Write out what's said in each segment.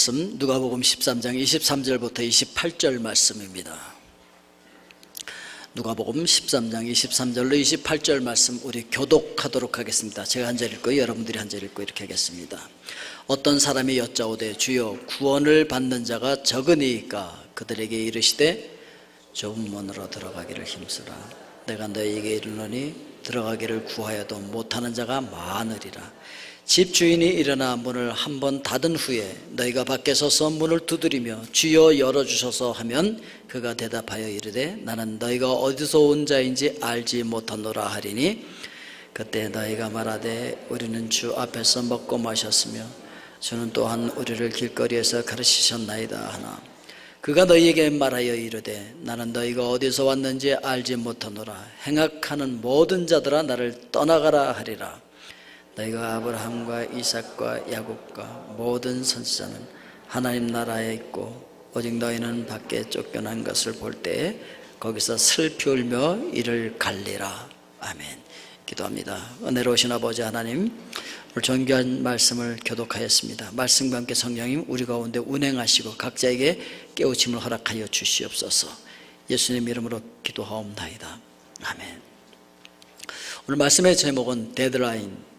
말씀 누가복음 13장 23절부터 28절 말씀입니다. 누가복음 13장 23절로 28절 말씀 우리 교독하도록 하겠습니다. 제가 한 절 읽고 여러분들이 한 절 읽고 이렇게 하겠습니다. 어떤 사람이 여짜오되 주여 구원을 받는 자가 적으니까 그들에게 이르시되 좁은 문으로 들어가기를 힘쓰라. 내가 너희에게 이르노니 들어가기를 구하여도 못하는 자가 많으리라. 집주인이 일어나 문을 한 번 닫은 후에 너희가 밖에 서서 문을 두드리며 주여 열어주소서 하면 그가 대답하여 이르되 나는 너희가 어디서 온 자인지 알지 못하노라 하리니 그때 너희가 말하되 우리는 주 앞에서 먹고 마셨으며 주는 또한 우리를 길거리에서 가르치셨나이다 하나 그가 너희에게 말하여 이르되 나는 너희가 어디서 왔는지 알지 못하노라. 행악하는 모든 자들아 나를 떠나가라 하리라. 너희가 아브라함과 이삭과 야곱과 모든 선지자는 하나님 나라에 있고 오직 너희는 밖에 쫓겨난 것을 볼 때에 거기서 슬피 울며 이를 갈리라. 아멘. 기도합니다. 은혜로우신 아버지 하나님, 오늘 존귀한 말씀을 교독하였습니다. 말씀과 함께 성령님 우리 가운데 운행하시고 각자에게 깨우침을 허락하여 주시옵소서. 예수님 이름으로 기도하옵나이다. 아멘. 오늘 말씀의 제목은 데드라인,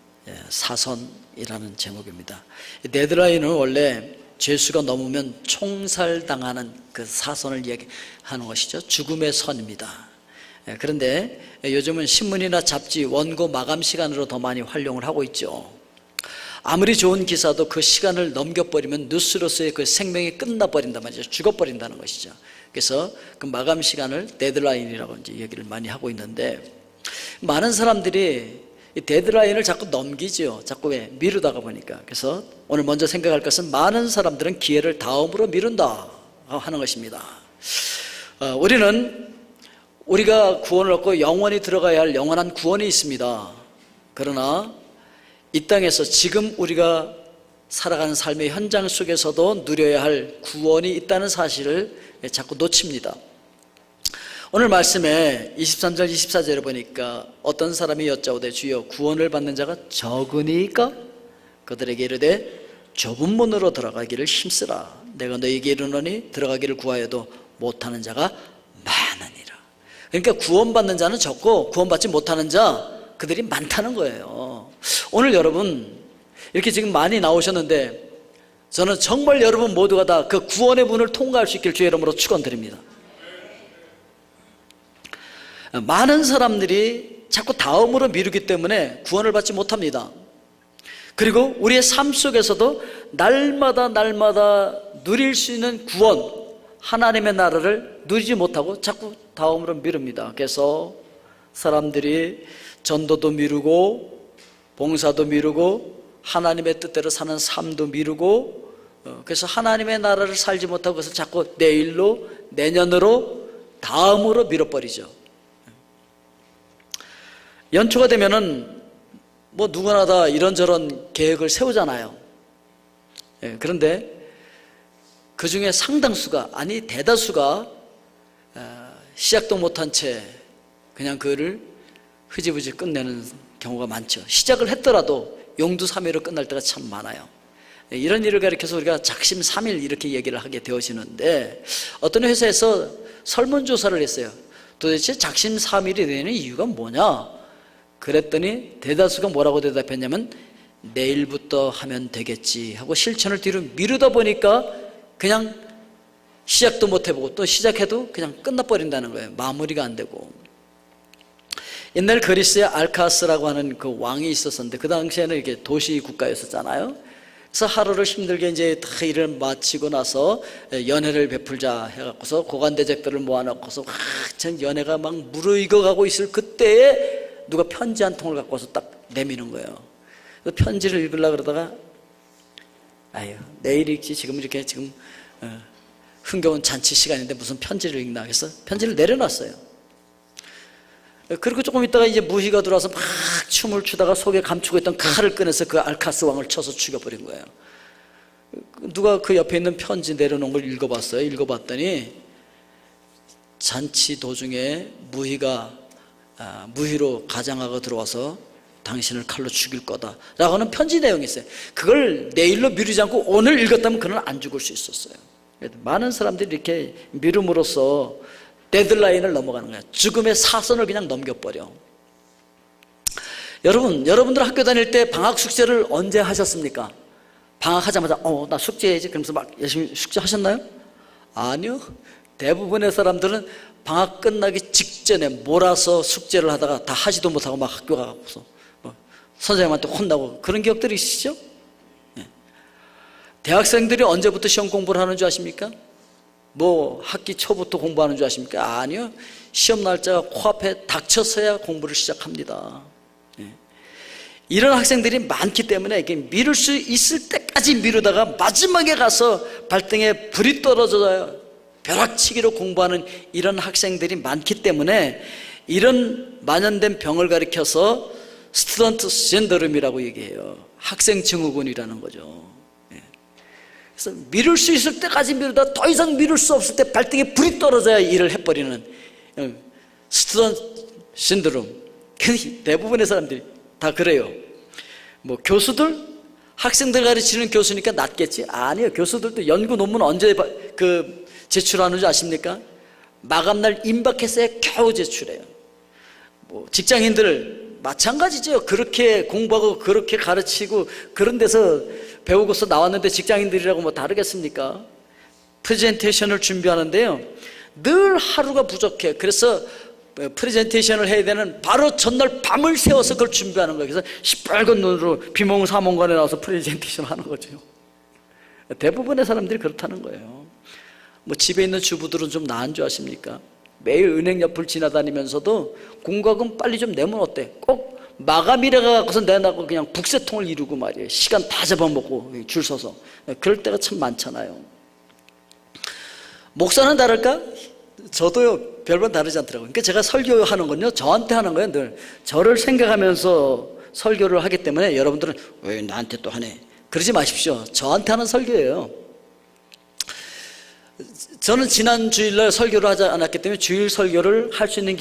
사선이라는 제목입니다. 데드라인은 원래 죄수가 넘으면 총살당하는 그 사선을 얘기하는 것이죠. 죽음의 선입니다. 그런데 요즘은 신문이나 잡지 원고 마감 시간으로 더 많이 활용을 하고 있죠. 아무리 좋은 기사도 그 시간을 넘겨버리면 뉴스로서의 그 생명이 끝나버린단 말이죠. 죽어버린다는 것이죠. 그래서 그 마감 시간을 데드라인이라고 이제 얘기를 많이 하고 있는데 많은 사람들이 이 데드라인을 자꾸 넘기죠. 자꾸 미루다가 보니까. 그래서 오늘 먼저 생각할 것은 많은 사람들은 기회를 다음으로 미룬다 하는 것입니다. 우리가 구원을 얻고 영원히 들어가야 할 영원한 구원이 있습니다. 그러나 이 땅에서 지금 우리가 살아가는 삶의 현장 속에서도 누려야 할 구원이 있다는 사실을 자꾸 놓칩니다. 오늘 말씀에 23절 24절에 보니까 어떤 사람이 여짜오되 주여 구원을 받는 자가 적으니까 그들에게 이르되 좁은 문으로 들어가기를 힘쓰라. 내가 너희에게 이르노니 들어가기를 구하여도 못하는 자가 많으니라. 그러니까 구원받는 자는 적고 구원받지 못하는 자 그들이 많다는 거예요. 오늘 여러분 이렇게 지금 많이 나오셨는데 저는 정말 여러분 모두가 다 그 구원의 문을 통과할 수 있길 주의 이름으로 축원드립니다. 많은 사람들이 자꾸 다음으로 미루기 때문에 구원을 받지 못합니다. 그리고 우리의 삶 속에서도 날마다 누릴 수 있는 구원, 하나님의 나라를 누리지 못하고 자꾸 다음으로 미룹니다. 그래서 사람들이 전도도 미루고 봉사도 미루고 하나님의 뜻대로 사는 삶도 미루고 그래서 하나님의 나라를 살지 못하고 그것을 자꾸 내일로 내년으로 다음으로 미뤄버리죠. 연초가 되면은 뭐 누구나 다 이런저런 계획을 세우잖아요. 그런데 그 중에 상당수가 아니 대다수가 시작도 못한 채 그냥 그를 흐지부지 끝내는 경우가 많죠. 시작을 했더라도 용두사미로 끝날 때가 참 많아요. 이런 일을 가리켜서 우리가 작심삼일 이렇게 얘기를 하게 되어지는데 어떤 회사에서 설문조사를 했어요. 도대체 작심삼일이 되는 이유가 뭐냐? 그랬더니 대다수가 뭐라고 대답했냐면 내일부터 하면 되겠지 하고 실천을 뒤로 미루다 보니까 그냥 시작도 못 해보고 또 시작해도 그냥 끝나버린다는 거예요. 마무리가 안 되고. 옛날 그리스의 알카스라고 하는 그 왕이 있었는데 그 당시에는 이렇게 도시 국가였었잖아요. 그래서 하루를 힘들게 이제 다 일을 마치고 나서 연회를 베풀자 해갖고서 고관대적들을 모아놓고서 전 연회가 막 무르익어가고 있을 그때에 누가 편지 한 통을 갖고 와서 딱 내미는 거예요. 그래서 편지를 읽으려고 그러다가 아유 내일 읽지 지금 이렇게 흥겨운 잔치 시간인데 무슨 편지를 읽나 해서 편지를 내려놨어요. 그리고 조금 있다가 이제 무희가 들어와서 막 춤을 추다가 속에 감추고 있던 칼을 꺼내서 그 알카스 왕을 쳐서 죽여버린 거예요. 누가 그 옆에 있는 편지 내려놓은 걸 읽어봤어요. 읽어봤더니 잔치 도중에 무희로 가장하고 들어와서 당신을 칼로 죽일 거다 라고 하는 편지 내용이 있어요. 그걸 내일로 미루지 않고 오늘 읽었다면 그는 안 죽을 수 있었어요. 많은 사람들이 이렇게 미룸으로써 데드라인을 넘어가는 거예요. 죽음의 사선을 그냥 넘겨버려. 여러분들 학교 다닐 때 방학 숙제를 언제 하셨습니까? 방학하자마자 나 숙제해야지 그러면서 막 열심히 숙제하셨나요? 아니요. 대부분의 사람들은 방학 끝나기 직전에 몰아서 숙제를 하다가 다 하지도 못하고 막 학교 가고서 선생님한테 혼나고 그런 기억들이 있으시죠? 네. 대학생들이 언제부터 시험 공부를 하는 줄 아십니까? 뭐 학기 초부터 공부하는 줄 아십니까? 아니요. 시험 날짜가 코앞에 닥쳐서야 공부를 시작합니다. 네. 이런 학생들이 많기 때문에 이게 미룰 수 있을 때까지 미루다가 마지막에 가서 발등에 불이 떨어져야 벼락치기로 공부하는 이런 학생들이 많기 때문에 이런 만연된 병을 가리켜서 스튜던트 신드롬이라고 얘기해요. 학생 증후군이라는 거죠. 그래서 미룰 수 있을 때까지 미루다 더 이상 미룰 수 없을 때 발등에 불이 떨어져야 일을 해버리는 스튜던트 신드롬. 대부분의 사람들이 다 그래요. 뭐 교수들, 학생들 가르치는 교수니까 낫겠지? 아니요. 교수들도 연구 논문 언제 제출하는 줄 아십니까? 마감날 임박했어야 겨우 제출해요. 뭐 직장인들 마찬가지죠. 그렇게 공부하고 그렇게 가르치고 그런 데서 배우고서 나왔는데 직장인들이라고 뭐 다르겠습니까? 프레젠테이션을 준비하는데요, 늘 하루가 부족해. 그래서 프레젠테이션을 해야 되는 바로 전날 밤을 새워서 그걸 준비하는 거예요. 그래서 시뻘건 눈으로 비몽사몽간에 나와서 프레젠테이션을 하는 거죠. 대부분의 사람들이 그렇다는 거예요. 뭐 집에 있는 주부들은 좀 나은 줄 아십니까? 매일 은행 옆을 지나다니면서도 공과금 빨리 좀 내면 어때? 꼭 마감일에 가서 내놔고 그냥 북새통을 이루고 말이에요. 시간 다 잡아먹고 줄 서서. 그럴 때가 참 많잖아요. 목사는 다를까? 저도요, 별반 다르지 않더라고요. 그러니까 제가 설교하는 건요, 저한테 하는 거예요. 늘 저를 생각하면서 설교를 하기 때문에 여러분들은 왜 나한테 또 하네, 그러지 마십시오. 저한테 하는 설교예요. 저는 지난 주일날 설교를 하지 않았기 때문에 주일 설교를 할 수 있는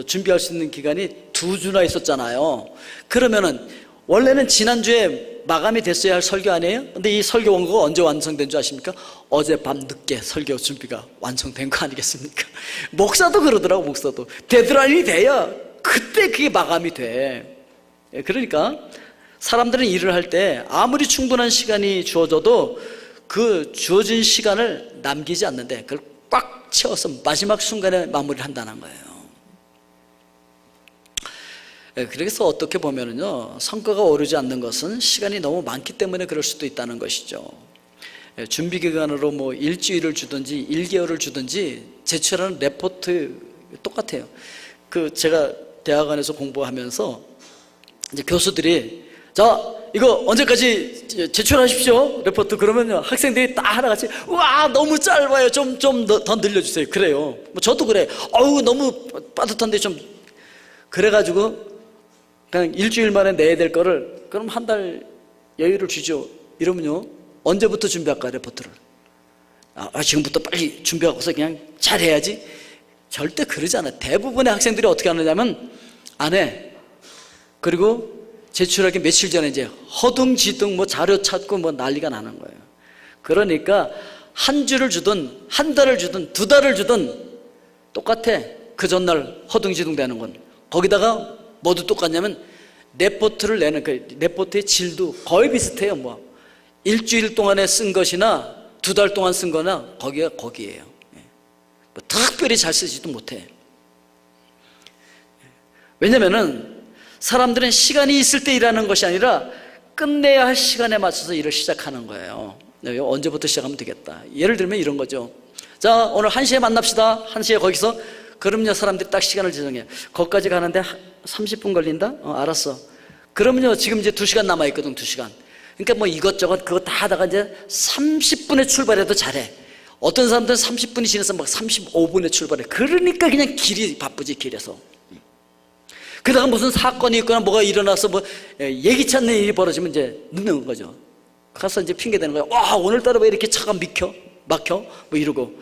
준비할 수 있는 기간이 2주나 있었잖아요. 그러면은 원래는 지난주에 마감이 됐어야 할 설교 아니에요? 근데 이 설교 원고가 언제 완성된 줄 아십니까? 어젯밤 늦게 설교 준비가 완성된 거 아니겠습니까? 목사도 그러더라고. 목사도 데드라인이 돼야 그때 그게 마감이 돼. 그러니까 사람들은 일을 할 때 아무리 충분한 시간이 주어져도 그 주어진 시간을 남기지 않는데 그걸 꽉 채워서 마지막 순간에 마무리를 한다는 거예요. 그래서 어떻게 보면은요, 성과가 오르지 않는 것은 시간이 너무 많기 때문에 그럴 수도 있다는 것이죠. 준비 기간으로 뭐 일주일을 주든지 1개월을 주든지 제출하는 레포트 똑같아요. 제가 대학원에서 공부하면서 이제 교수들이 자, 이거 언제까지 제출하십시오 레포트. 그러면요, 학생들이 다 하나같이 와 너무 짧아요, 좀 더 늘려주세요. 그래요. 뭐 저도 그래. 너무 빠듯한데 좀. 그래가지고 그냥 일주일 만에 내야 될 거를 그럼 한 달 여유를 주죠. 이러면요, 언제부터 준비할까 레포트를? 지금부터 빨리 준비하고서 그냥 잘해야지. 절대 그러지 않아요. 대부분의 학생들이 어떻게 하느냐면 안 해. 그리고 제출하기 며칠 전에 이제 허둥지둥 뭐 자료 찾고 뭐 난리가 나는 거예요. 그러니까 한 주를 주든 한 달을 주든 2달을 주든 똑같아. 그 전날 허둥지둥 되는 건. 거기다가 모두 똑같냐면 레포트를 내는 그 레포트의 질도 거의 비슷해요. 뭐 일주일 동안에 쓴 것이나 2달 동안 쓴 거나 거기에요. 뭐 특별히 잘 쓰지도 못해. 왜냐면은 사람들은 시간이 있을 때 일하는 것이 아니라 끝내야 할 시간에 맞춰서 일을 시작하는 거예요. 언제부터 시작하면 되겠다. 예를 들면 이런 거죠. 자, 오늘 1시에 만납시다. 1시에 거기서. 그럼요, 사람들이 딱 시간을 지정해요. 거기까지 가는데 30분 걸린다? 알았어. 그러면요, 지금 이제 2시간 남아있거든. 2시간. 그러니까 뭐 이것저것 그거 다 하다가 이제 30분에 출발해도 잘해. 어떤 사람들은 30분이 지나서 막 35분에 출발해. 그러니까 그냥 길이 바쁘지, 길에서. 그러다가 무슨 사건이 있거나 뭐가 일어나서 뭐 예기치 않는 일이 벌어지면 이제 늦는 거죠. 가서 이제 핑계 대는 거야. 와, 오늘따라 왜 이렇게 차가 막혀? 뭐 이러고.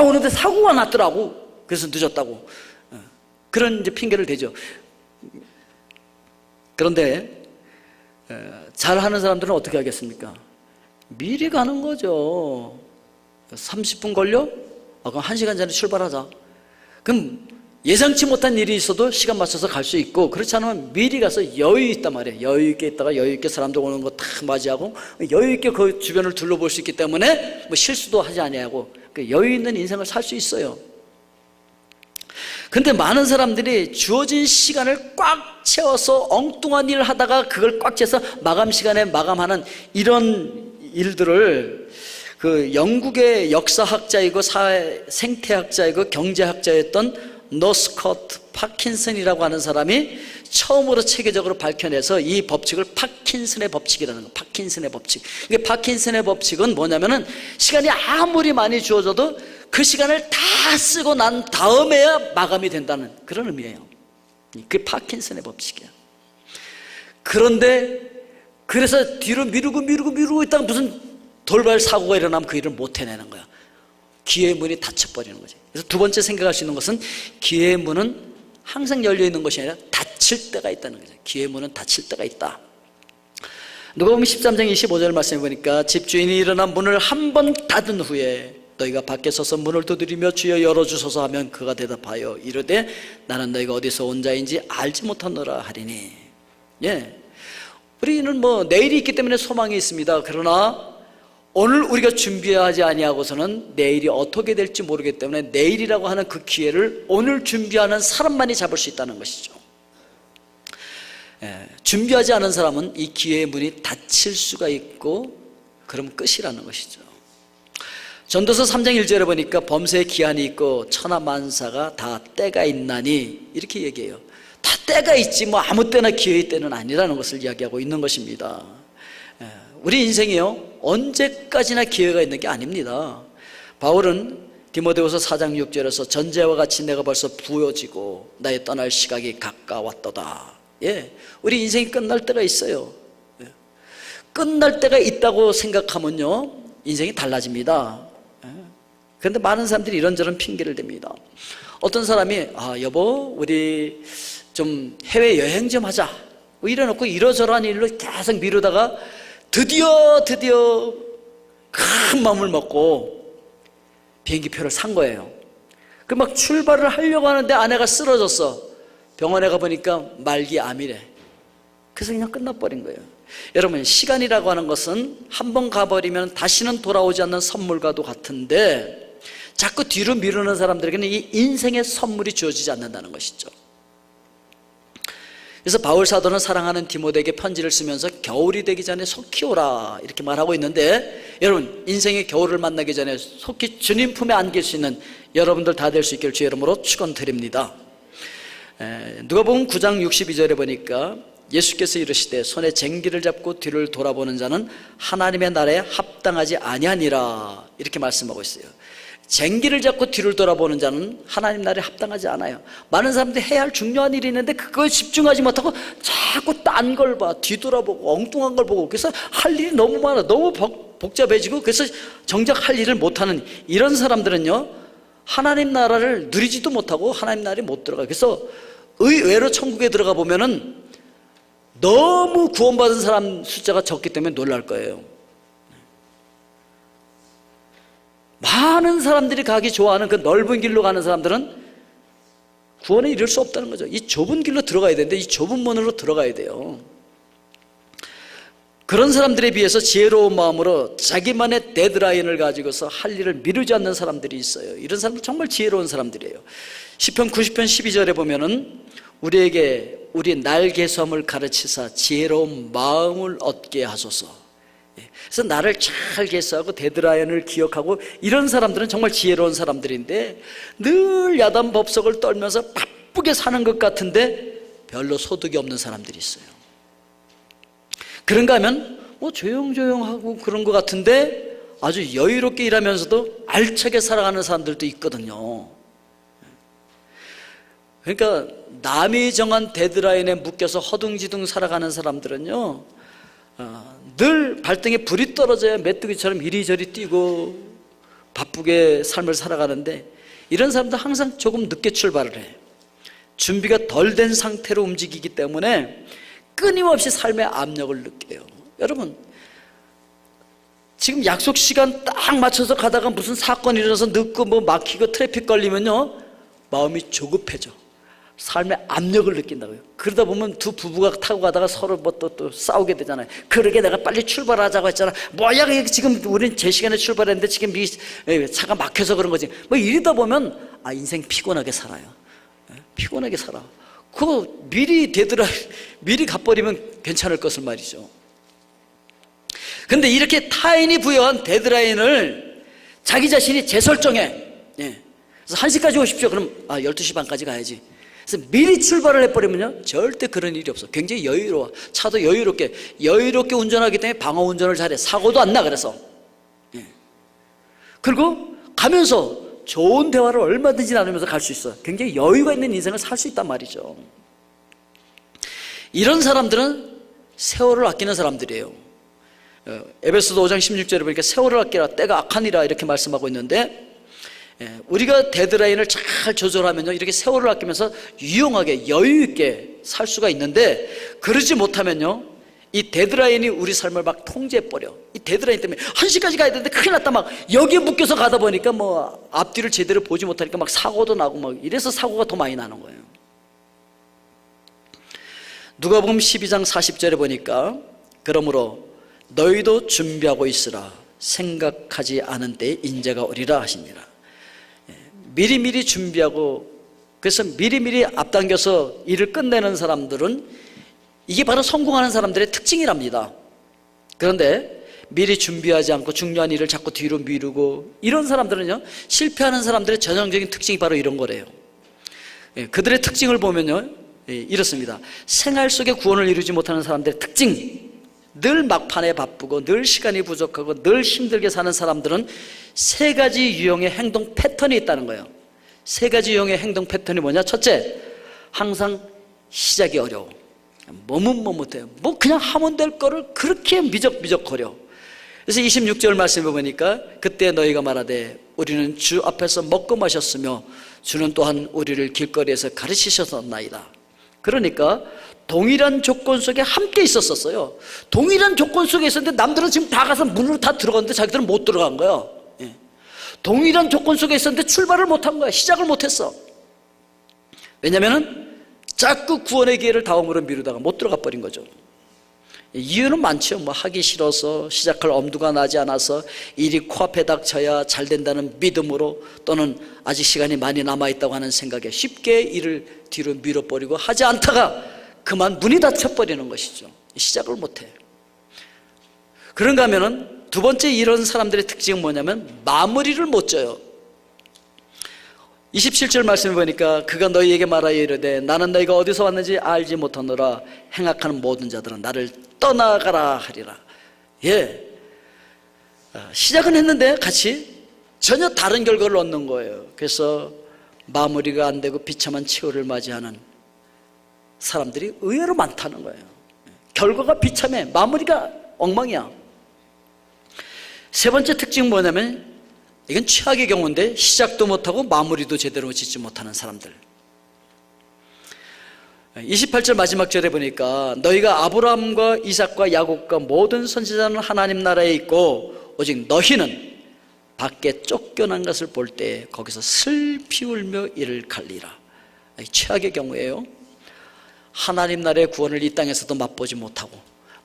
오늘도 사고가 났더라고. 그래서 늦었다고. 그런 이제 핑계를 대죠. 그런데 잘하는 사람들은 어떻게 하겠습니까? 미리 가는 거죠. 30분 걸려? 그럼 1시간 전에 출발하자. 그럼 예상치 못한 일이 있어도 시간 맞춰서 갈 수 있고, 그렇지 않으면 미리 가서 여유 있단 말이에요. 여유 있게 있다가 여유 있게 사람들 오는 거 다 맞이하고 여유 있게 그 주변을 둘러볼 수 있기 때문에 뭐 실수도 하지 아니하고 여유 있는 인생을 살 수 있어요. 근데 많은 사람들이 주어진 시간을 꽉 채워서 엉뚱한 일을 하다가 그걸 꽉 채워서 마감 시간에 마감하는 이런 일들을 그 영국의 역사학자이고 생태학자이고 경제학자였던 노스코트 파킨슨이라고 하는 사람이 처음으로 체계적으로 밝혀내서 이 법칙을 파킨슨의 법칙이라는 거예요. 파킨슨의 법칙. 이게 파킨슨의 법칙은 뭐냐면은 시간이 아무리 많이 주어져도 그 시간을 다 쓰고 난 다음에야 마감이 된다는 그런 의미예요. 그게 파킨슨의 법칙이에요. 그런데 그래서 뒤로 미루고 있다가 무슨 돌발 사고가 일어나면 그 일을 못 해내는 거야. 기회의 문이 닫혀버리는 거지. 그래서 두 번째 생각할 수 있는 것은 기회의 문은 항상 열려있는 것이 아니라 닫힐 때가 있다는 거죠. 기회의 문은 닫힐 때가 있다. 누가복음 13장 25절 말씀해 보니까 집주인이 일어나 문을 한 번 닫은 후에 너희가 밖에 서서 문을 두드리며 주여 열어주소서 하면 그가 대답하여 이르되 나는 너희가 어디서 온 자인지 알지 못하노라 하리니. 예, 우리는 뭐 내일이 있기 때문에 소망이 있습니다. 그러나 오늘 우리가 준비하지 아니하고서는 내일이 어떻게 될지 모르기 때문에 내일이라고 하는 그 기회를 오늘 준비하는 사람만이 잡을 수 있다는 것이죠. 준비하지 않은 사람은 이 기회의 문이 닫힐 수가 있고 그럼 끝이라는 것이죠. 전도서 3장 1절에 보니까 범세의 기한이 있고 천하만사가 다 때가 있나니 이렇게 얘기해요. 다 때가 있지 뭐 아무 때나 기회의 때는 아니라는 것을 이야기하고 있는 것입니다. 우리 인생이요 언제까지나 기회가 있는 게 아닙니다. 바울은 디모데후서 4장 6절에서 전제와 같이 내가 벌써 부어지고 나의 떠날 시각이 가까웠도다. 예, 우리 인생이 끝날 때가 있어요. 끝날 때가 있다고 생각하면요 인생이 달라집니다. 그런데 많은 사람들이 이런저런 핑계를 댑니다. 어떤 사람이 여보 우리 좀 해외여행 좀 하자 뭐 이래놓고 이러저러한 일로 계속 미루다가 드디어 큰 마음을 먹고 비행기표를 산 거예요. 그 막 출발을 하려고 하는데 아내가 쓰러졌어. 병원에 가보니까 말기 암이래. 그래서 그냥 끝나버린 거예요. 여러분 시간이라고 하는 것은 한번 가버리면 다시는 돌아오지 않는 선물과도 같은데 자꾸 뒤로 미루는 사람들에게는 이 인생의 선물이 주어지지 않는다는 것이죠. 그래서 바울 사도는 사랑하는 디모데에게 편지를 쓰면서 겨울이 되기 전에 속히 오라 이렇게 말하고 있는데 여러분 인생의 겨울을 만나기 전에 속히 주님 품에 안길 수 있는 여러분들 다 될 수 있기를 주의 이름으로 축원드립니다. 누가복음 9장 62절에 보니까 예수께서 이르시되 손에 쟁기를 잡고 뒤를 돌아보는 자는 하나님의 나라에 합당하지 아니하니라 이렇게 말씀하고 있어요. 쟁기를 잡고 뒤를 돌아보는 자는 하나님 나라에 합당하지 않아요. 많은 사람들이 해야 할 중요한 일이 있는데 그거에 집중하지 못하고 자꾸 딴 걸 봐, 뒤돌아보고 엉뚱한 걸 보고 그래서 할 일이 너무 많아, 너무 복잡해지고 그래서 정작 할 일을 못하는 이런 사람들은요 하나님 나라를 누리지도 못하고 하나님 나라에 못 들어가요. 그래서 의외로 천국에 들어가 보면은 너무 구원받은 사람 숫자가 적기 때문에 놀랄 거예요. 많은 사람들이 가기 좋아하는 그 넓은 길로 가는 사람들은 구원에 이를 수 없다는 거죠. 이 좁은 길로 들어가야 되는데 이 좁은 문으로 들어가야 돼요. 그런 사람들에 비해서 지혜로운 마음으로 자기만의 데드라인을 가지고서 할 일을 미루지 않는 사람들이 있어요. 이런 사람들 정말 지혜로운 사람들이에요. 시편 90편 12절에 보면은 우리에게 우리 날개섬을 가르치사 지혜로운 마음을 얻게 하소서. 그래서 나를 잘 개수하고 데드라인을 기억하고 이런 사람들은 정말 지혜로운 사람들인데 늘 야단 법석을 떨면서 바쁘게 사는 것 같은데 별로 소득이 없는 사람들이 있어요. 그런가 하면 뭐 조용조용하고 그런 것 같은데 아주 여유롭게 일하면서도 알차게 살아가는 사람들도 있거든요. 그러니까 남이 정한 데드라인에 묶여서 허둥지둥 살아가는 사람들은요 늘 발등에 불이 떨어져야 메뚜기처럼 이리저리 뛰고 바쁘게 삶을 살아가는데 이런 사람들 항상 조금 늦게 출발을 해. 준비가 덜 된 상태로 움직이기 때문에 끊임없이 삶의 압력을 느껴요. 여러분, 지금 약속 시간 딱 맞춰서 가다가 무슨 사건이 일어나서 늦고 뭐 막히고 트래픽 걸리면요, 마음이 조급해져. 삶의 압력을 느낀다고요. 그러다 보면 두 부부가 타고 가다가 서로 뭐 또 싸우게 되잖아요. 그러게 내가 빨리 출발하자고 했잖아. 뭐야, 지금 우린 제 시간에 출발했는데 지금 이 차가 막혀서 그런 거지. 뭐 이러다 보면 인생 피곤하게 살아요. 피곤하게 살아. 그거 미리 가버리면 괜찮을 것을 말이죠. 근데 이렇게 타인이 부여한 데드라인을 자기 자신이 재설정해. 그래서 1시까지 오십시오. 그럼 12시 반까지 가야지. 그래서 미리 출발을 해버리면요, 절대 그런 일이 없어. 굉장히 여유로워. 차도 여유롭게 운전하기 때문에 방어 운전을 잘해. 사고도 안 나. 그래서 그리고 가면서 좋은 대화를 얼마든지 나누면서 갈 수 있어. 굉장히 여유가 있는 인생을 살 수 있단 말이죠. 이런 사람들은 세월을 아끼는 사람들이에요. 에베소서 5장 16절에 보니까 세월을 아끼라, 때가 악하니라, 이렇게 말씀하고 있는데, 우리가 데드라인을 잘 조절하면요, 이렇게 세월을 아끼면서 유용하게 여유 있게 살 수가 있는데, 그러지 못하면요, 이 데드라인이 우리 삶을 막 통제해버려. 이 데드라인 때문에 1시까지 가야 되는데 큰일 났다, 막 여기에 묶여서 가다 보니까 뭐 앞뒤를 제대로 보지 못하니까 막 사고도 나고 막 이래서 사고가 더 많이 나는 거예요. 누가복음 12장 40절에 보니까, 그러므로 너희도 준비하고 있으라. 생각하지 않은 때에 인자가 오리라 하시니라. 미리미리 준비하고, 그래서 미리미리 앞당겨서 일을 끝내는 사람들은, 이게 바로 성공하는 사람들의 특징이랍니다. 그런데 미리 준비하지 않고 중요한 일을 자꾸 뒤로 미루고, 이런 사람들은요, 실패하는 사람들의 전형적인 특징이 바로 이런 거래요. 그들의 특징을 보면요, 이렇습니다. 생활 속에 구원을 이루지 못하는 사람들의 특징, 늘 막판에 바쁘고 늘 시간이 부족하고 늘 힘들게 사는 사람들은 세 가지 유형의 행동 패턴이 있다는 거예요. 세 가지 유형의 행동 패턴이 뭐냐? 첫째, 항상 시작이 어려워. 머뭇머뭇해요. 뭐 그냥 하면 될 거를 그렇게 미적미적거려. 그래서 26절 말씀해 보니까, 그때 너희가 말하되 우리는 주 앞에서 먹고 마셨으며 주는 또한 우리를 길거리에서 가르치셨나이다. 그러니까 동일한 조건 속에 함께 있었어요. 동일한 조건 속에 있었는데 남들은 지금 다 가서 문으로 다 들어갔는데 자기들은 못 들어간 거예요. 동일한 조건 속에 있었는데 출발을 못한 거야. 시작을 못했어. 왜냐면은 자꾸 구원의 기회를 다음으로 미루다가 못 들어가 버린 거죠. 이유는 많죠. 뭐 하기 싫어서, 시작할 엄두가 나지 않아서, 일이 코앞에 닥쳐야 잘 된다는 믿음으로, 또는 아직 시간이 많이 남아있다고 하는 생각에 쉽게 일을 뒤로 밀어버리고 하지 않다가 그만 문이 닫혀버리는 것이죠. 시작을 못해. 그런가 하면은 두 번째 이런 사람들의 특징은 뭐냐면 마무리를 못 져요. 27절 말씀해 보니까, 그가 너희에게 말하여 이르되 나는 너희가 어디서 왔는지 알지 못하노라. 행악하는 모든 자들은 나를 떠나가라 하리라. 시작은 했는데 같이 전혀 다른 결과를 얻는 거예요. 그래서 마무리가 안 되고 비참한 최후를 맞이하는 사람들이 의외로 많다는 거예요. 결과가 비참해. 마무리가 엉망이야. 세 번째 특징은 뭐냐면, 이건 최악의 경우인데, 시작도 못하고 마무리도 제대로 짓지 못하는 사람들. 28절 마지막 절에 보니까, 너희가 아브라함과 이삭과 야곱과 모든 선지자는 하나님 나라에 있고 오직 너희는 밖에 쫓겨난 것을 볼 때 거기서 슬피 울며 이를 갈리라. 최악의 경우예요. 하나님 나라의 구원을 이 땅에서도 맛보지 못하고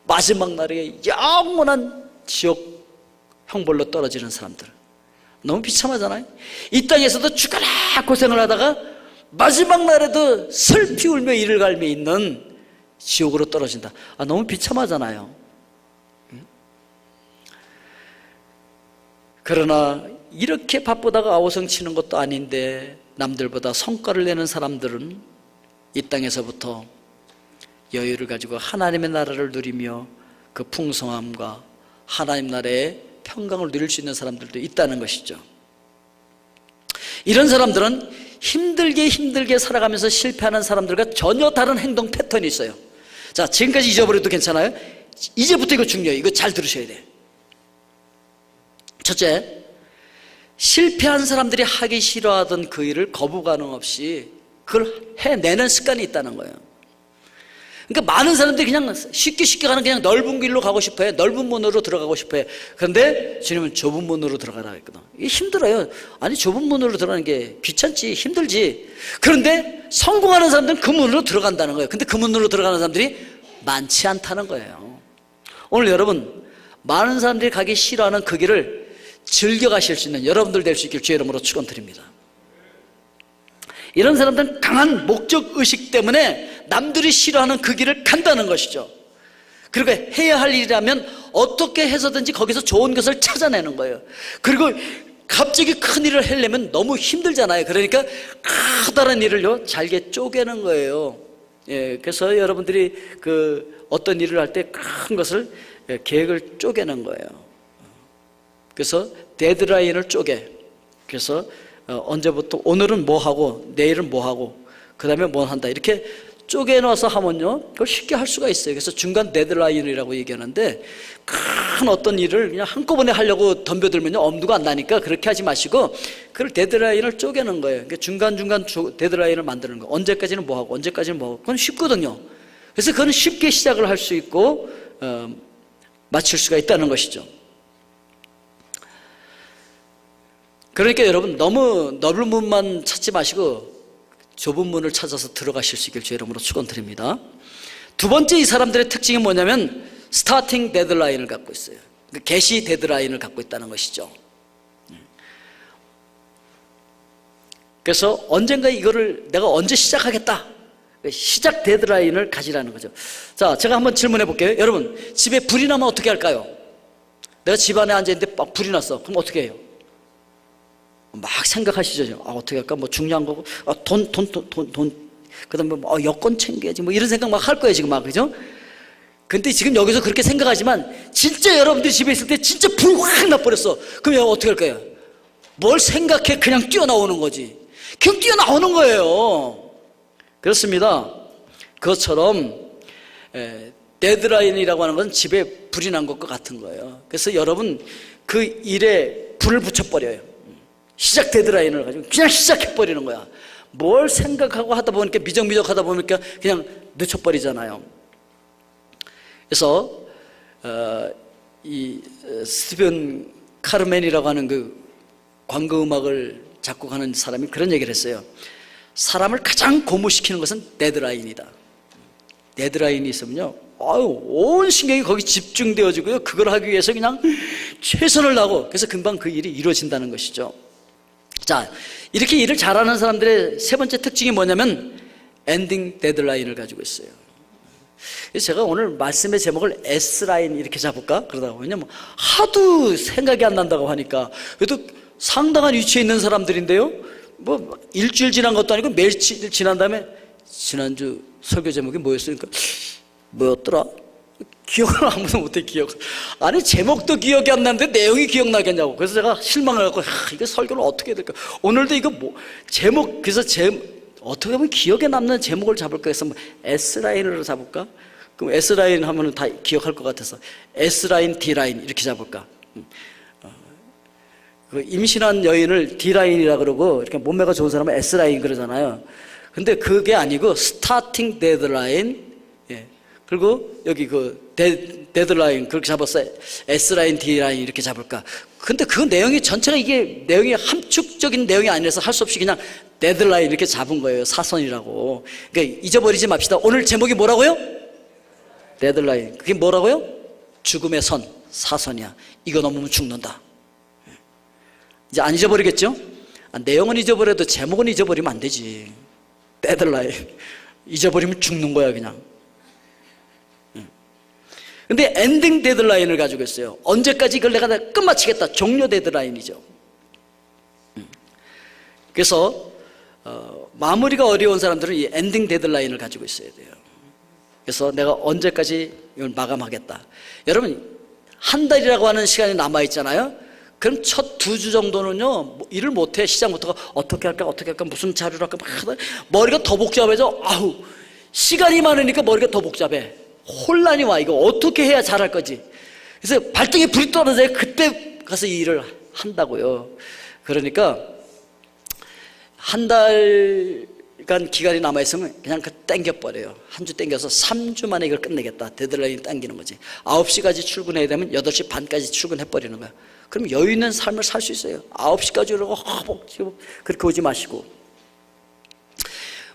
마지막 날에 영원한 지옥 형벌로 떨어지는 사람들, 너무 비참하잖아요. 이 땅에서도 죽어라 고생을 하다가 마지막 날에도 슬피 울며 이를 갈며 있는 지옥으로 떨어진다. 너무 비참하잖아요. 그러나 이렇게 바쁘다가 아우성 치는 것도 아닌데, 남들보다 성과를 내는 사람들은 이 땅에서부터 여유를 가지고 하나님의 나라를 누리며 그 풍성함과 하나님 나라의 평강을 누릴 수 있는 사람들도 있다는 것이죠. 이런 사람들은 힘들게 살아가면서 실패하는 사람들과 전혀 다른 행동 패턴이 있어요. 자, 지금까지 잊어버려도 괜찮아요. 이제부터 이거 중요해요. 이거 잘 들으셔야 돼요. 첫째, 실패한 사람들이 하기 싫어하던 그 일을 거부 반응 없이 그걸 해내는 습관이 있다는 거예요. 그러니까 많은 사람들이 그냥 쉽게 가는 그냥 넓은 길로 가고 싶어요. 넓은 문으로 들어가고 싶어요. 그런데 주님은 좁은 문으로 들어가라 했거든. 이게 힘들어요. 아니, 좁은 문으로 들어가는 게 귀찮지, 힘들지. 그런데 성공하는 사람들은 그 문으로 들어간다는 거예요. 근데 그 문으로 들어가는 사람들이 많지 않다는 거예요. 오늘 여러분, 많은 사람들이 가기 싫어하는 그 길을 즐겨 가실 수 있는 여러분들 될 수 있길 주의 이름으로 축원드립니다. 이런 사람들은 강한 목적의식 때문에 남들이 싫어하는 그 길을 간다는 것이죠. 그리고 해야 할 일이라면 어떻게 해서든지 거기서 좋은 것을 찾아내는 거예요. 그리고 갑자기 큰 일을 하려면 너무 힘들잖아요. 그러니까 커다란 일을요 잘게 쪼개는 거예요. 그래서 여러분들이 그 어떤 일을 할 때 큰 것을 계획을 쪼개는 거예요. 그래서 데드라인을 쪼개. 그래서 언제부터 오늘은 뭐 하고 내일은 뭐 하고 그 다음에 뭐 한다 이렇게 쪼개놔서 하면요 그걸 쉽게 할 수가 있어요. 그래서 중간 데드라인이라고 얘기하는데 큰 어떤 일을 그냥 한꺼번에 하려고 덤벼들면요 엄두가 안 나니까 그렇게 하지 마시고 그걸 데드라인을 쪼개는 거예요. 그러니까 중간중간 데드라인을 만드는 거예요. 언제까지는 뭐 하고 언제까지는 뭐 하고 그건 쉽거든요. 그래서 그건 쉽게 시작을 할 수 있고 마칠 수가 있다는 것이죠. 그러니까 여러분 너무 넓은 문만 찾지 마시고 좁은 문을 찾아서 들어가실 수 있길 주의 이름으로 축원드립니다. 두 번째 이 사람들의 특징이 뭐냐면 스타팅 데드라인을 갖고 있어요. 그러니까 개시 데드라인을 갖고 있다는 것이죠. 그래서 언젠가 이거를 내가 언제 시작하겠다 시작 데드라인을 가지라는 거죠. 자, 제가 한번 질문해 볼게요. 여러분 집에 불이 나면 어떻게 할까요? 내가 집 안에 앉아있는데 막 불이 났어. 그럼 어떻게 해요? 막 생각하시죠. 어떻게 할까? 뭐 중요한 거고, 돈. 그 다음에 뭐, 여권 챙겨야지. 뭐 이런 생각 막 할 거예요, 지금 막. 그죠? 근데 지금 여기서 그렇게 생각하지만, 진짜 여러분들이 집에 있을 때 진짜 불 확 나버렸어. 그럼 어떻게 할 거예요? 뭘 생각해? 그냥 뛰어나오는 거지. 그냥 뛰어나오는 거예요. 그렇습니다. 그것처럼, 데드라인이라고 하는 건 집에 불이 난 것과 같은 거예요. 그래서 여러분, 그 일에 불을 붙여버려요. 시작 데드라인을 가지고 그냥 시작해버리는 거야. 뭘 생각하고 하다 보니까 미적미적 하다 보니까 그냥 늦춰버리잖아요. 그래서 이 스티븐 카르멘이라고 하는 그 광고음악을 작곡하는 사람이 그런 얘기를 했어요. 사람을 가장 고무시키는 것은 데드라인이다. 데드라인이 있으면요 온 신경이 거기 집중되어지고요 그걸 하기 위해서 그냥 최선을 다하고 그래서 금방 그 일이 이루어진다는 것이죠. 자, 이렇게 일을 잘하는 사람들의 세 번째 특징이 뭐냐면 엔딩 데드라인을 가지고 있어요. 그래서 제가 오늘 말씀의 제목을 S라인 이렇게 잡을까? 그러다가 왜냐면 하도 생각이 안 난다고 하니까 그래도 상당한 위치에 있는 사람들인데요 뭐 일주일 지난 것도 아니고 며칠 지난 다음에 지난주 설교 제목이 뭐였어요? 그러니까 뭐였더라? 기억을 아무도 못해. 기억. 아니 제목도 기억이 안 나는데 내용이 기억나겠냐고. 그래서 제가 실망을 갖고 이거 설교를 어떻게 해야 될까? 오늘도 이거 뭐 제목 그래서 어떻게 하면 기억에 남는 제목을 잡을까 해서 뭐 S라인으로 잡을까? 그럼 S라인 하면은 다 기억할 것 같아서 S라인, D라인 이렇게 잡을까? 그 임신한 여인을 D라인이라 그러고 이렇게 몸매가 좋은 사람은 S라인 그러잖아요. 근데 그게 아니고 스타팅 데드라인 그리고 여기 그 데드라인 그렇게 잡았어요. S라인, D라인 이렇게 잡을까? 근데 그 내용이 전체가 이게 내용이 함축적인 내용이 아니라서 할 수 없이 그냥 데드라인 이렇게 잡은 거예요. 사선이라고. 그러니까 잊어버리지 맙시다. 오늘 제목이 뭐라고요? 데드라인. 그게 뭐라고요? 죽음의 선, 사선이야. 이거 넘으면 죽는다. 이제 안 잊어버리겠죠? 내용은 잊어버려도 제목은 잊어버리면 안 되지. 데드라인. 잊어버리면 죽는 거야 그냥. 근데 엔딩 데드라인을 가지고 있어요. 언제까지 이걸 내가 끝마치겠다. 종료 데드라인이죠. 그래서 마무리가 어려운 사람들은 이 엔딩 데드라인을 가지고 있어야 돼요. 그래서 내가 언제까지 이걸 마감하겠다. 여러분 한 달이라고 하는 시간이 남아있잖아요. 그럼 첫 2주 정도는요 일을 못해. 시작부터가 어떻게 할까 무슨 자료를 할까 막 하다 머리가 더 복잡해져. 시간이 많으니까 머리가 더 복잡해. 혼란이 와. 이거 어떻게 해야 잘할 거지. 그래서 발등에 불이 떨어져야 그때 가서 이 일을 한다고요. 그러니까 한 달 기간이 남아있으면 그냥 땡겨버려요. 한 주 땡겨서 3주 만에 이걸 끝내겠다. 데드라인이 당기는 거지. 9시까지 출근해야 되면 8시 반까지 출근해버리는 거야. 그럼 여유 있는 삶을 살 수 있어요. 9시까지 오라고 그렇게 오지 마시고.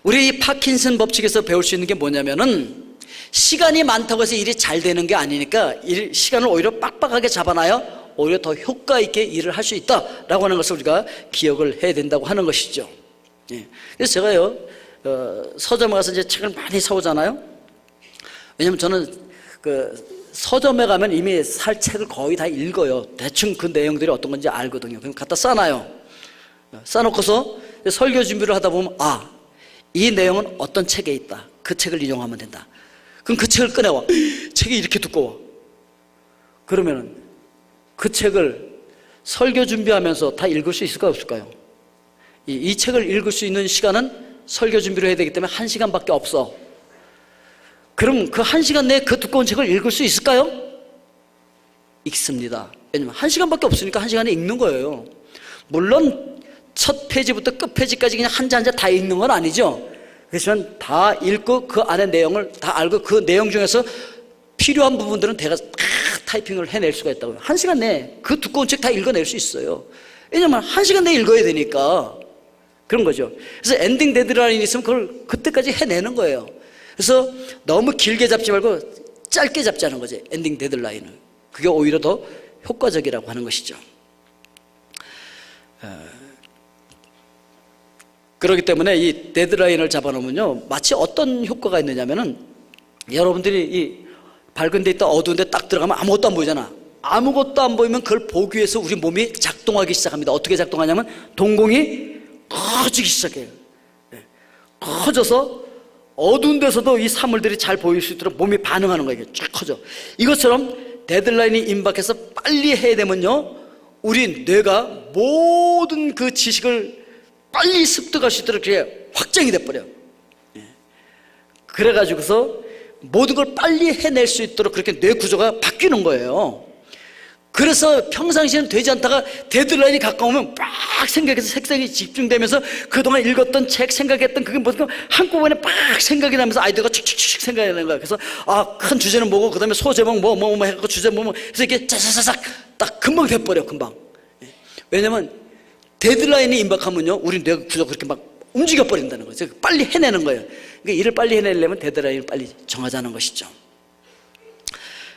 우리 파킨슨 법칙에서 배울 수 있는 게 뭐냐면은, 시간이 많다고 해서 일이 잘 되는 게 아니니까 시간을 오히려 빡빡하게 잡아놔야 오히려 더 효과 있게 일을 할 수 있다라고 하는 것을 우리가 기억을 해야 된다고 하는 것이죠. 예. 그래서 제가요, 서점에 가서 이제 책을 많이 사오잖아요. 왜냐면 저는 서점에 가면 이미 살 책을 거의 다 읽어요. 대충 그 내용들이 어떤 건지 알거든요. 그럼 갖다 싸놔요. 싸놓고서 설교 준비를 하다 보면, 이 내용은 어떤 책에 있다. 그 책을 인용하면 된다. 그럼 그 책을 꺼내와. 책이 이렇게 두꺼워. 그러면은 그 책을 설교 준비하면서 다 읽을 수 있을까요, 없을까요? 이 책을 읽을 수 있는 시간은 설교 준비를 해야 되기 때문에 1시간밖에 없어. 그럼 그 1시간 내에 그 두꺼운 책을 읽을 수 있을까요? 읽습니다. 왜냐면 1시간밖에 없으니까 1시간에 읽는 거예요. 물론 첫 페이지부터 끝 페이지까지 그냥 한자 한자 다 읽는 건 아니죠. 그렇지만 다 읽고 그 안에 내용을 다 알고 그 내용 중에서 필요한 부분들은 내가 타이핑을 해낼 수가 있다고요. 1시간 내에 그 두꺼운 책 다 읽어낼 수 있어요. 왜냐면 1시간 내에 읽어야 되니까. 그런 거죠. 그래서 엔딩 데드라인이 있으면 그걸 그때까지 해내는 거예요. 그래서 너무 길게 잡지 말고 짧게 잡자는 거지, 엔딩 데드라인을. 그게 오히려 더 효과적이라고 하는 것이죠. 그렇기 때문에 이 데드라인을 잡아놓으면요, 마치 어떤 효과가 있느냐면은, 여러분들이 이 밝은 데 있다 어두운 데 딱 들어가면 아무것도 안 보이잖아. 아무것도 안 보이면 그걸 보기 위해서 우리 몸이 작동하기 시작합니다. 어떻게 작동하냐면 동공이 커지기 시작해요. 커져서 어두운 데서도 이 사물들이 잘 보일 수 있도록 몸이 반응하는 거예요. 쫙 커져. 이것처럼 데드라인이 임박해서 빨리 해야 되면요, 우리 뇌가 모든 그 지식을 빨리 습득할 수 있도록 그게 확정이 돼버려요. 그래가지고서 모든 걸 빨리 해낼 수 있도록 그렇게 뇌 구조가 바뀌는 거예요. 그래서 평상시에는 되지 않다가 데드라인이 가까우면 빡 생각해서 색색이 집중되면서 그동안 읽었던 책, 생각했던 그게 뭐든 한꺼번에 빡 생각이 나면서 아이디어가 칙칙칙 생각이 나는 거야. 그래서 큰 주제는 뭐고, 그 다음에 소제목 뭐 해갖고 주제 그래서 이렇게 짜자자작 딱 금방 돼버려, 금방. 왜냐면 데드라인이 임박하면요, 우리 뇌 구조가 그렇게 막 움직여버린다는 거죠. 빨리 해내는 거예요. 그러니까 일을 빨리 해내려면 데드라인을 빨리 정하자는 것이죠.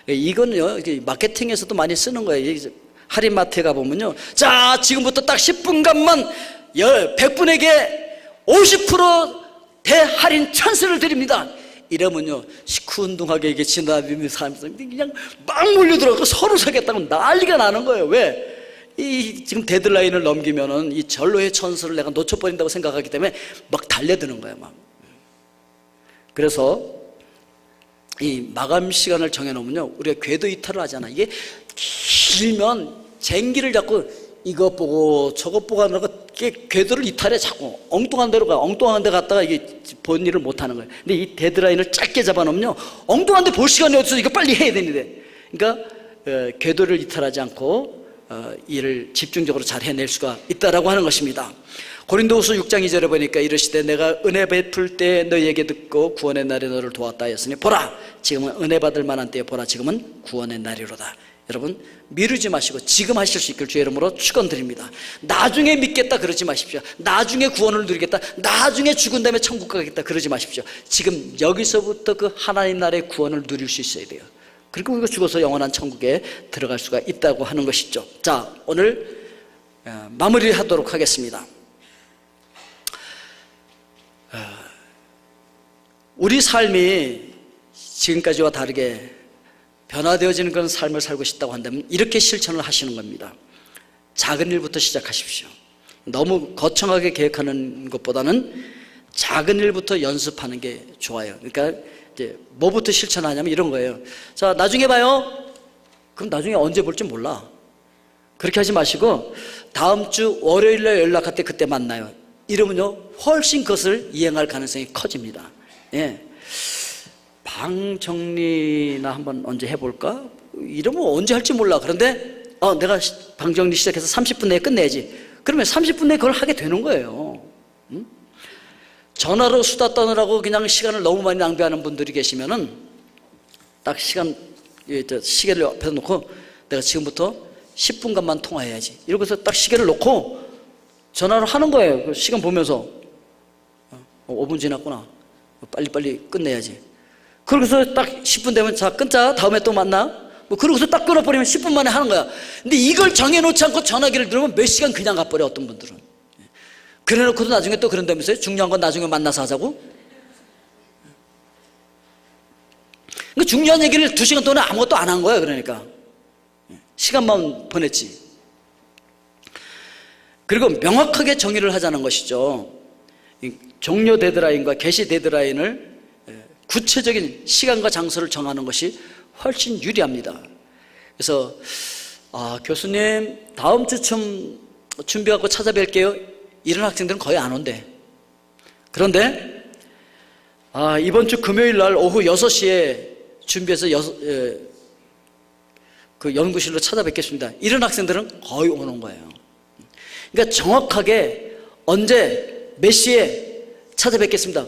이거는요, 마케팅에서도 많이 쓰는 거예요. 할인마트에 가보면요, 자, 지금부터 딱 10분간만 100분에게 50% 대할인 찬스를 드립니다. 이러면요, 시큰둥하게 이게 지나다니는 사람들 그냥 막 몰려들어서 서로 사겠다고 난리가 나는 거예요. 왜? 지금 데드라인을 넘기면은 이 절로의 천수를 내가 놓쳐버린다고 생각하기 때문에 막 달려드는 거예요, 막. 그래서 이 마감 시간을 정해놓으면요, 우리가 궤도 이탈을 하잖아. 이게 길면 쟁기를 잡고 이것 보고 저것 보고 하다가 궤도를 이탈해. 자꾸 엉뚱한 데로 가. 엉뚱한 데 갔다가 이게 본 일을 못하는 거예요. 근데 이 데드라인을 짧게 잡아놓으면요, 엉뚱한 데 볼 시간이 없어서 이거 빨리 해야 되는데, 그러니까 궤도를 이탈하지 않고 일을 집중적으로 잘 해낼 수가 있다라고 하는 것입니다. 고린도후서 6장 2절에 보니까 이르시되 내가 은혜 베풀 때 너희에게 듣고 구원의 날에 너를 도왔다 하였으니 보라, 지금은 은혜 받을 만한 때에 보라, 지금은 구원의 날이로다. 여러분, 미루지 마시고 지금 하실 수 있길 주의 이름으로 축원드립니다. 나중에 믿겠다 그러지 마십시오. 나중에 구원을 누리겠다, 나중에 죽은 다음에 천국 가겠다 그러지 마십시오. 지금 여기서부터 그 하나님 나라의 구원을 누릴 수 있어야 돼요. 그리고 우리가 죽어서 영원한 천국에 들어갈 수가 있다고 하는 것이죠. 자, 오늘 마무리하도록 하겠습니다. 우리 삶이 지금까지와 다르게 변화되어지는 그런 삶을 살고 싶다고 한다면 이렇게 실천을 하시는 겁니다. 작은 일부터 시작하십시오. 너무 거창하게 계획하는 것보다는 작은 일부터 연습하는 게 좋아요. 그러니까 이제 뭐부터 실천하냐면 이런 거예요. 자, 나중에 봐요. 그럼 나중에 언제 볼지 몰라. 그렇게 하지 마시고 다음 주 월요일날 연락할 때 그때 만나요. 이러면요, 훨씬 그것을 이행할 가능성이 커집니다. 예. 방 정리나 한번 언제 해볼까? 이러면 언제 할지 몰라. 그런데 내가 방 정리 시작해서 30분 내에 끝내야지. 그러면 30분 내에 그걸 하게 되는 거예요. 전화로 수다 떠느라고 그냥 시간을 너무 많이 낭비하는 분들이 계시면은 딱 시계를 옆에 놓고 내가 지금부터 10분간만 통화해야지 이러고서 딱 시계를 놓고 전화를 하는 거예요. 그 시간 보면서 5분 지났구나, 빨리빨리 끝내야지. 그러고서 딱 10분 되면 자 끊자, 다음에 또 만나, 뭐 그러고서 딱 끊어버리면 10분 만에 하는 거야. 근데 이걸 정해놓지 않고 전화기를 들으면 몇 시간 그냥 가버려. 어떤 분들은 그래놓고도 나중에 또 그런다면서요. 중요한 건 나중에 만나서 하자고. 그러니까 중요한 얘기를 2시간 동안 아무것도 안 한 거야. 그러니까 시간만 보냈지. 그리고 명확하게 정의를 하자는 것이죠. 종료 데드라인과 개시 데드라인을 구체적인 시간과 장소를 정하는 것이 훨씬 유리합니다. 그래서 교수님 다음 주쯤 준비하고 찾아뵐게요, 이런 학생들은 거의 안 온대. 그런데 이번 주 금요일 날 오후 6시에 준비해서 그 연구실로 찾아뵙겠습니다, 이런 학생들은 거의 오는 거예요. 그러니까 정확하게 언제 몇 시에 찾아뵙겠습니다,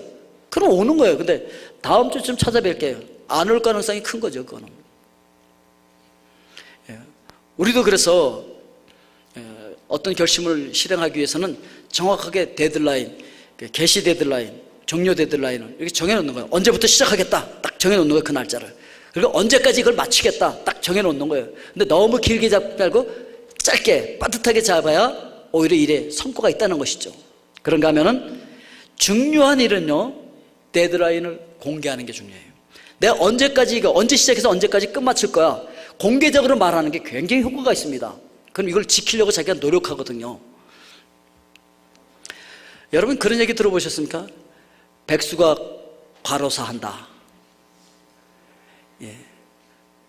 그럼 오는 거예요. 근데 다음 주쯤 찾아뵐게요, 안 올 가능성이 큰 거죠. 그거는. 우리도 그래서 어떤 결심을 실행하기 위해서는 정확하게 데드라인, 개시 데드라인, 종료 데드라인을 이렇게 정해놓는 거예요. 언제부터 시작하겠다 딱 정해놓는 거예요, 그 날짜를. 그리고 언제까지 이걸 마치겠다 딱 정해놓는 거예요. 근데 너무 길게 잡지 말고 짧게 빠듯하게 잡아야 오히려 일에 성과가 있다는 것이죠. 그런가 하면은 중요한 일은요, 데드라인을 공개하는 게 중요해요. 내가 언제까지, 언제 시작해서 언제까지 끝마칠 거야, 공개적으로 말하는 게 굉장히 효과가 있습니다. 그럼 이걸 지키려고 자기가 노력하거든요. 여러분 그런 얘기 들어보셨습니까? 백수가 과로사한다.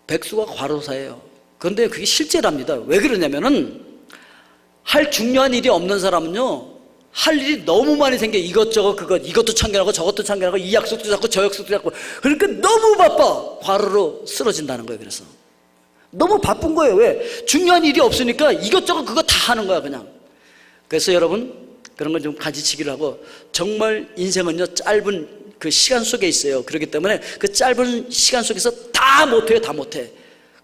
백수가 과로사예요. 그런데 그게 실제랍니다. 왜 그러냐면은 할 중요한 일이 없는 사람은요, 할 일이 너무 많이 생겨. 이것저것 이것도 참견하고 저것도 참견하고 이 약속도 잡고 저 약속도 잡고, 그러니까 너무 바빠. 과로로 쓰러진다는 거예요. 그래서 너무 바쁜 거예요. 왜? 중요한 일이 없으니까 이것저것 그거 다 하는 거야 그냥. 그래서 여러분 그런 건 좀 가지치기를 하고, 정말 인생은요 짧은 그 시간 속에 있어요. 그렇기 때문에 그 짧은 시간 속에서 다 못해요. 다 못해.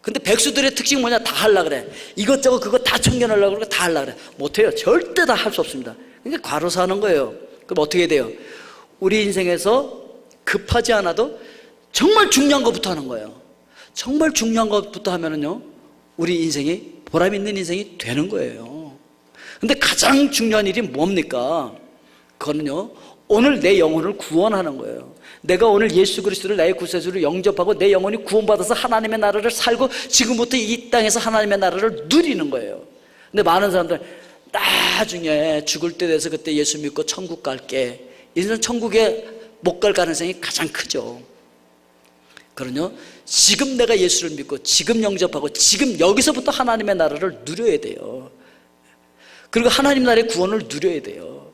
근데 백수들의 특징이 뭐냐, 다 하려고 그래. 이것저것 그거 다 참견하려고 그러고 다 하려고 그래. 못해요. 절대 다 할 수 없습니다. 그러니까 과로사하는 거예요. 그럼 어떻게 해야 돼요? 우리 인생에서 급하지 않아도 정말 중요한 것부터 하는 거예요. 정말 중요한 것부터 하면은요, 우리 인생이 보람 있는 인생이 되는 거예요. 근데 가장 중요한 일이 뭡니까? 그거는요, 오늘 내 영혼을 구원하는 거예요. 내가 오늘 예수 그리스도를 나의 구세주로 영접하고 내 영혼이 구원받아서 하나님의 나라를 살고 지금부터 이 땅에서 하나님의 나라를 누리는 거예요. 근데 많은 사람들 나중에 죽을 때 돼서 그때 예수 믿고 천국 갈게, 이런 천국에 못 갈 가능성이 가장 크죠. 그러냐, 지금 내가 예수를 믿고 지금 영접하고 지금 여기서부터 하나님의 나라를 누려야 돼요. 그리고 하나님 나라의 구원을 누려야 돼요.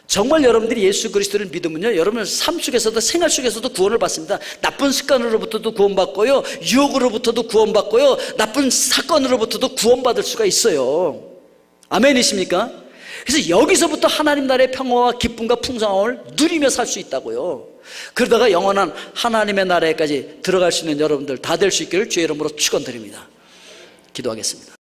정말 여러분들이 예수 그리스도를 믿으면요, 여러분 삶 속에서도 생활 속에서도 구원을 받습니다. 나쁜 습관으로부터도 구원받고요, 유혹으로부터도 구원받고요, 나쁜 사건으로부터도 구원받을 수가 있어요. 아멘이십니까? 그래서 여기서부터 하나님 나라의 평화와 기쁨과 풍성함을 누리며 살 수 있다고요. 그러다가 영원한 하나님의 나라에까지 들어갈 수 있는 여러분들 다 될 수 있기를 주의 이름으로 축원드립니다. 기도하겠습니다.